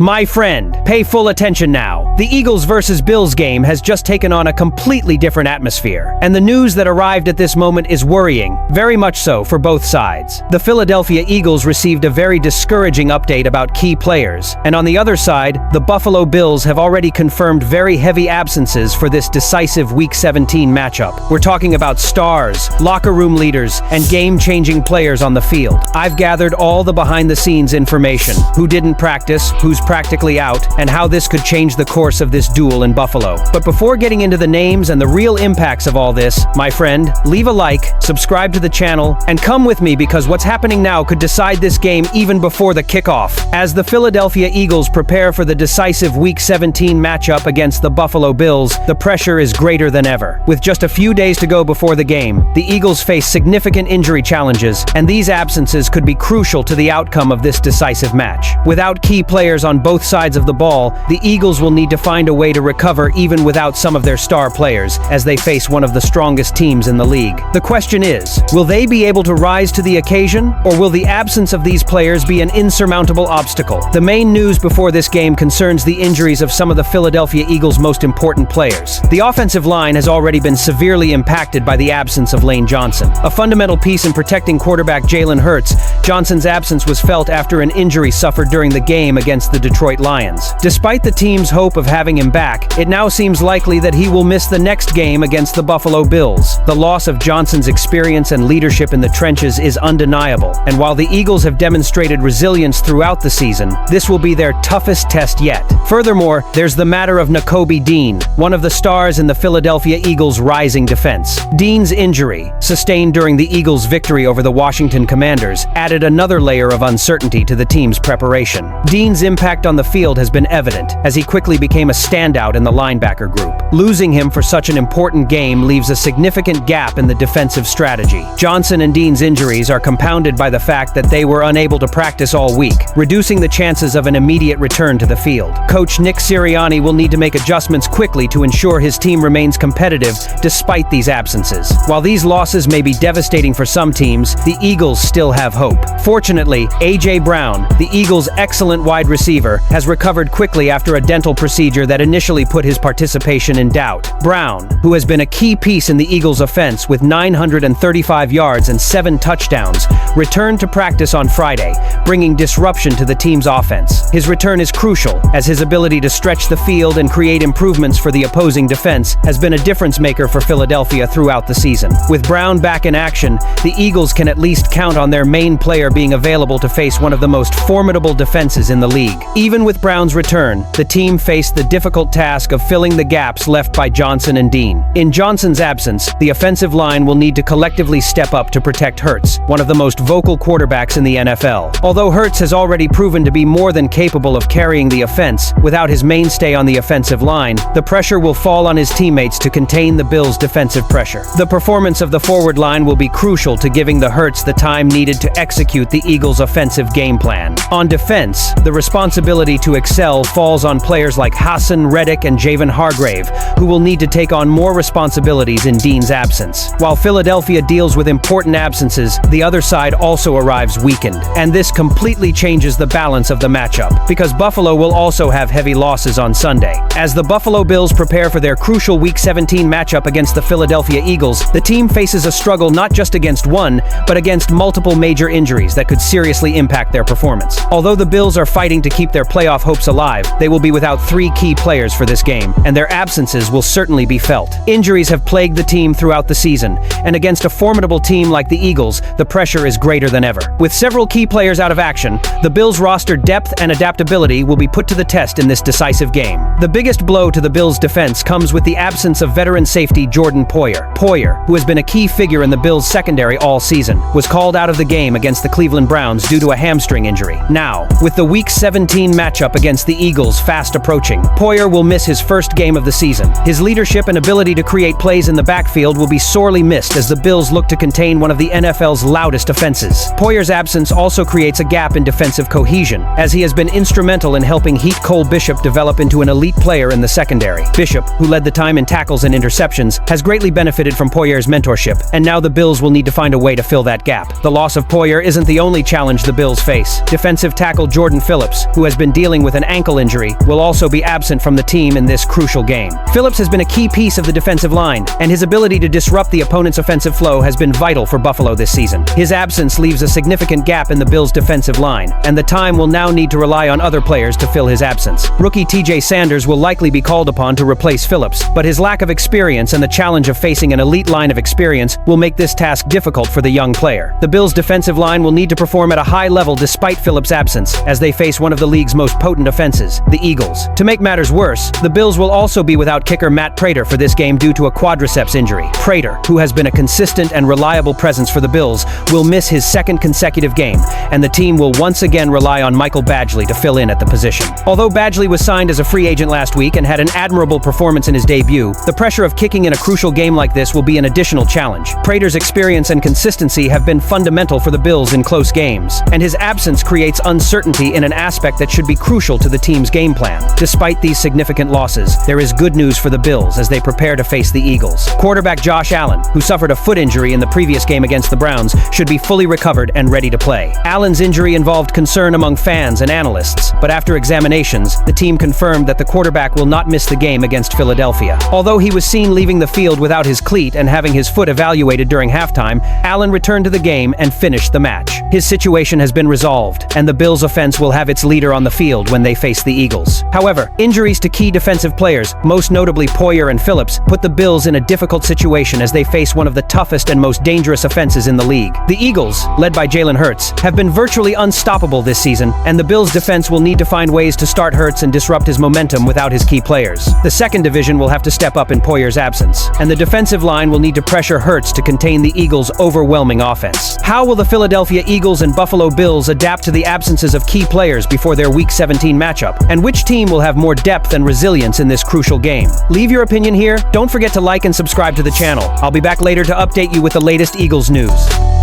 My friend, pay full attention now. The Eagles versus Bills game has just taken on a completely different atmosphere, and the news that arrived at this moment is worrying, very much so for both sides. The Philadelphia Eagles received a very discouraging update about key players, and on the other side, the Buffalo Bills have already confirmed very heavy absences for this decisive Week 17 matchup. We're talking about stars, locker room leaders, and game-changing players on the field. I've gathered all the behind-the-scenes information, who didn't practice, who's practically out, and how this could change the course of this duel in Buffalo. But before getting into the names and the real impacts of all this, my friend, leave a like, subscribe to the channel, and come with me because what's happening now could decide this game even before the kickoff. As the Philadelphia Eagles prepare for the decisive Week 17 matchup against the Buffalo Bills, the pressure is greater than ever. With just a few days to go before the game, the Eagles face significant injury challenges, and these absences could be crucial to the outcome of this decisive match. Without key players on both sides of the ball, the Eagles will need to find a way to recover even without some of their star players, as they face one of the strongest teams in the league. The question is, will they be able to rise to the occasion, or will the absence of these players be an insurmountable obstacle? The main news before this game concerns the injuries of some of the Philadelphia Eagles' most important players. The offensive line has already been severely impacted by the absence of Lane Johnson. A fundamental piece in protecting quarterback Jalen Hurts, Johnson's absence was felt after an injury suffered during the game against the Detroit Lions. Despite the team's hope of having him back, it now seems likely that he will miss the next game against the Buffalo Bills. The loss of Johnson's experience and leadership in the trenches is undeniable, and while the Eagles have demonstrated resilience throughout the season, this will be their toughest test yet. Furthermore, there's the matter of Nakobe Dean, one of the stars in the Philadelphia Eagles' rising defense. Dean's injury, sustained during the Eagles' victory over the Washington Commanders, added another layer of uncertainty to the team's preparation. Dean's impact on the field has been evident, as he quickly became a standout in the linebacker group. Losing him for such an important game leaves a significant gap in the defensive strategy. Johnson and Dean's injuries are compounded by the fact that they were unable to practice all week, reducing the chances of an immediate return to the field. Coach Nick Sirianni will need to make adjustments quickly to ensure his team remains competitive despite these absences. While these losses may be devastating for some teams, the Eagles still have hope. Fortunately, A.J. Brown, the Eagles' excellent wide receiver, has recovered quickly after a dental procedure that initially put his participation in doubt. Brown, who has been a key piece in the Eagles' offense with 935 yards and 7 touchdowns, returned to practice on Friday, bringing disruption to the team's offense. His return is crucial, as his ability to stretch the field and create improvements for the opposing defense has been a difference maker for Philadelphia throughout the season. With Brown back in action, the Eagles can at least count on their main player being available to face one of the most formidable defenses in the league. Even with Brown's return, the team faced the difficult task of filling the gaps left by Johnson and Dean. In Johnson's absence, the offensive line will need to collectively step up to protect Hurts, one of the most vocal quarterbacks in the NFL. Although Hurts has already proven to be more than capable of carrying the offense, without his mainstay on the offensive line, the pressure will fall on his teammates to contain the Bills' defensive pressure. The performance of the forward line will be crucial to giving the Hurts the time needed to execute the Eagles' offensive game plan. On defense, the responsibility to excel falls on players like Hassan Reddick and Javon Hargrave, who will need to take on more responsibilities in Dean's absence. While Philadelphia deals with important absences, the other side also arrives weakened, and this completely changes the balance of the matchup, because Buffalo will also have heavy losses on Sunday. As the Buffalo Bills prepare for their crucial Week 17 matchup against the Philadelphia Eagles, the team faces a struggle not just against one, but against multiple major injuries that could seriously impact their performance. Although the Bills are fighting to keep their playoff hopes alive, they will be without 3 key players for this game, and their absences will certainly be felt. Injuries have plagued the team throughout the season, and against a formidable team like the Eagles, the pressure is greater than ever. With several key players out of action, the Bills' roster depth and adaptability will be put to the test in this decisive game. The biggest blow to the Bills' defense comes with the absence of veteran safety Jordan Poyer. Poyer, who has been a key figure in the Bills' secondary all season, was called out of the game against the Cleveland Browns due to a hamstring injury. Now, with the Week 17 matchup against the Eagles fast approaching, Poyer will miss his first game of the season. His leadership and ability to create plays in the backfield will be sorely missed as the Bills look to contain one of the NFL's loudest offenses. Poyer's absence also creates a gap in defensive cohesion, as he has been instrumental in helping heat cold Cole Bishop develop into an elite player in the secondary. Bishop, who led the time in tackles and interceptions, has greatly benefited from Poyer's mentorship, and now the Bills will need to find a way to fill that gap. The loss of Poyer isn't the only challenge the Bills face. Defensive tackle Jordan Phillips, who has been dealing with an ankle injury, will also be absent from the team in this crucial game. Phillips has been a key piece of the defensive line, and his ability to disrupt the opponent's offensive flow has been vital for Buffalo this season. His absence leaves a significant gap in the Bills' defensive line, and the time will now need to rely on other players to fill his absence. Rookie TJ Sanders will likely be called upon to replace Phillips, but his lack of experience and the challenge of facing an elite line of experience will make this task difficult for the young player. The Bills' defensive line will need to perform at a high level despite Phillips' absence, as they face one of the league's most potent offenses, the Eagles. To make matters worse, the Bills will also be without kicker Matt Prater for this game due to a quadriceps injury. Prater, who has been a consistent and reliable presence for the Bills, will miss his second consecutive game, and the team will once again rely on Michael Badgley to fill in at the position. Although Badgley was signed as a free agent last week and had an admirable performance in his debut, the pressure of kicking in a crucial game like this will be an additional challenge. Prater's experience and consistency have been fundamental for the Bills in close games, and his absence creates uncertainty in an aspect that should be crucial to the team's game plan. Despite these significant losses, there is good news for the Bills as they prepare to face the Eagles. Quarterback Josh Allen, who suffered a foot injury in the previous game against the Browns, should be fully recovered and ready to play. Allen's injury involved concern among fans and analysts, but after examinations, the team confirmed that the quarterback will not miss the game against Philadelphia. Although he was seen leaving the field without his cleat and having his foot evaluated during halftime, Allen returned to the game and finished the match. His situation has been resolved, and the Bills' offense will have its leader on the field when they face the Eagles. However, injuries to key defensive players, most notably Poyer and Phillips, put the Bills in a difficult situation as they face one of the toughest and most dangerous offenses in the league. The Eagles, led by Jalen Hurts, have been virtually unstoppable this season, and the Bills' defense will need to find ways to start Hurts and disrupt his momentum without his key players. The second division will have to step up in Poyer's absence, and the defensive line will need to pressure Hurts to contain the Eagles' overwhelming offense. How will the Philadelphia Eagles and Buffalo Bills adapt to the absences of key players before their Week 17 matchup? And which team will have more depth and resilience in this crucial game? Leave your opinion here. Don't forget to like and subscribe to the channel. I'll be back later to update you with the latest Eagles news.